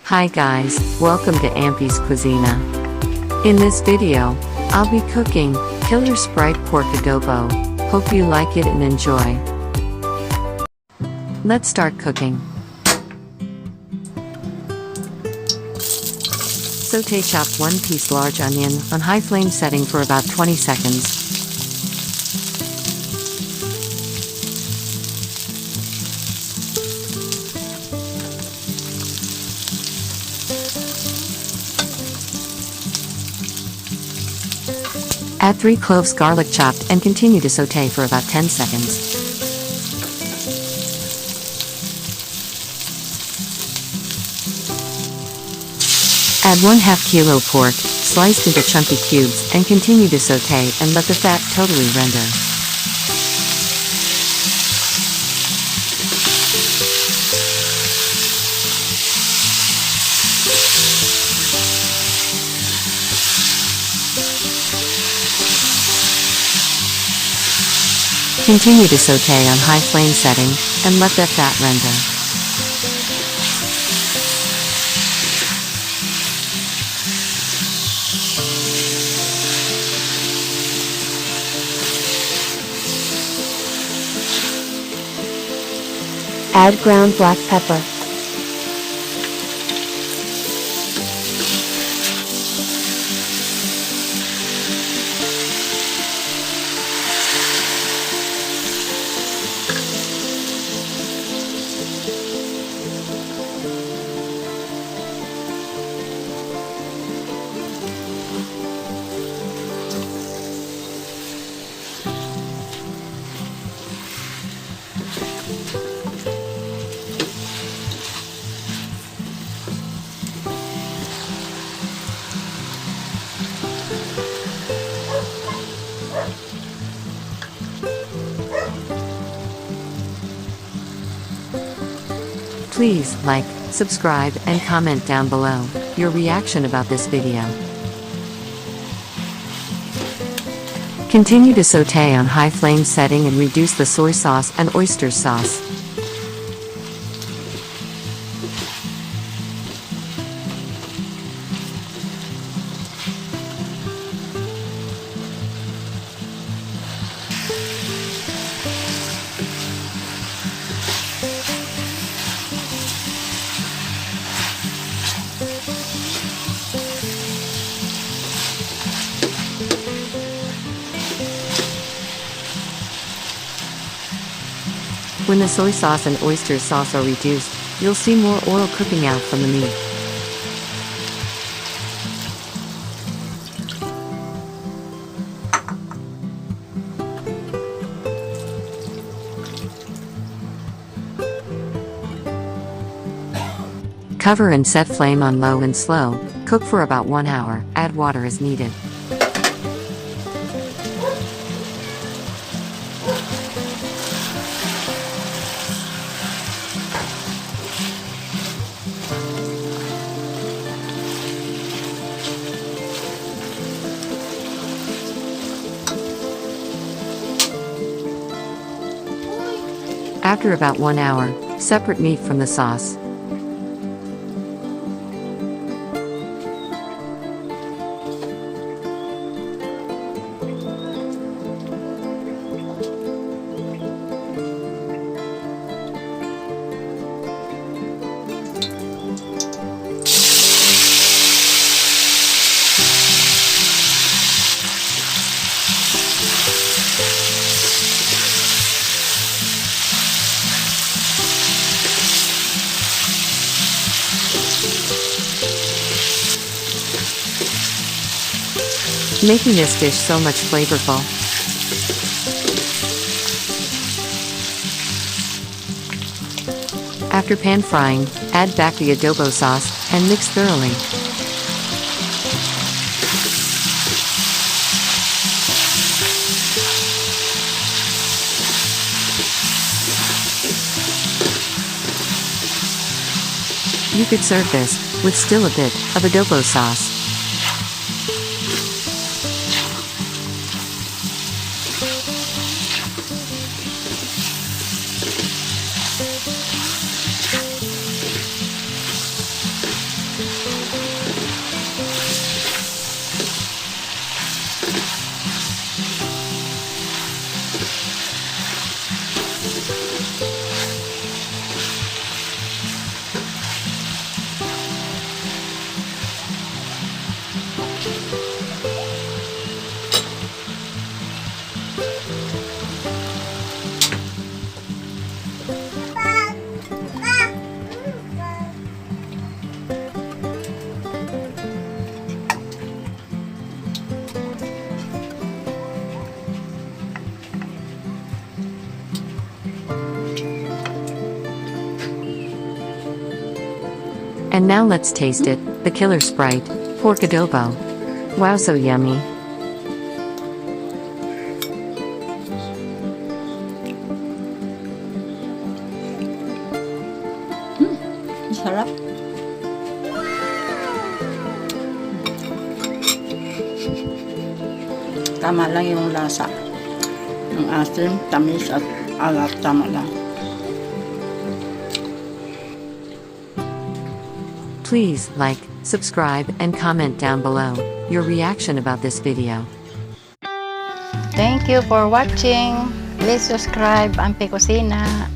Hi guys, welcome to Ampie's Cuisina. In this video, I'll be cooking Killer Sprite Pork Adobo. Hope you like it and enjoy. Let's start cooking. Sauté chopped 1 piece large onion on high flame setting for about 20 seconds. Add 3 cloves garlic chopped and continue to sauté for about 10 seconds. Add 1/2 kilo pork, sliced into chunky cubes, and continue to sauté and let the fat totally render. Continue to sauté on high flame setting, and let the fat render. Add ground black pepper. Please like, subscribe, and comment down below your reaction about this video. Continue to sauté on high flame setting and reduce the soy sauce and oyster sauce. When the soy sauce and oyster sauce are reduced, you'll see more oil cooking out from the meat. Cover and set flame on low and slow. Cook for about 1 hour. Add water as needed. After about 1 hour, separate meat from the sauce. Making this dish so much flavorful. After pan frying, add back the adobo sauce and mix thoroughly. You could serve this with still a bit of adobo sauce. And now let's taste it, the Killer Sprite Pork Adobo. Wow, so yummy. Sarap. Tama lang yung lasa. Ang asim, tamis at alat, tama lang. Please like, subscribe, and comment down below your reaction about this video. Thank you for watching. Please subscribe Ampie Cuisina.